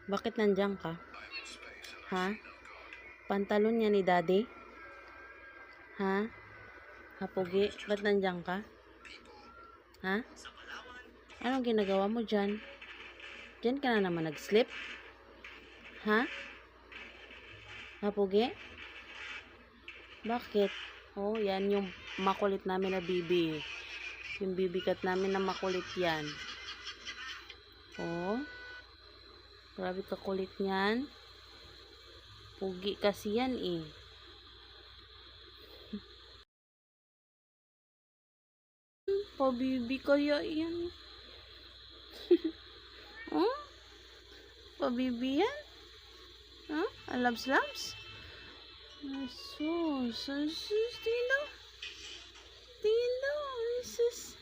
Bakit nandiyan ka? Ha? Pantalon niya ni daddy? Ha? Hapugi? Ba't nandiyan ka? Ha? Anong ginagawa mo dyan? Dyan ka na naman nag-sleep? Ha? Hapugi? Bakit? Oh, yan yung makulit namin na bibi. Yung bibikat namin na makulit yan. Oh. Grabe ka kulit niyan. Pugi kasi yan eh. Pabibi kaya yan. Oh? Pabibi yan? Huh? Alabs-labs? Sus, sus, Tino. Tino, sus.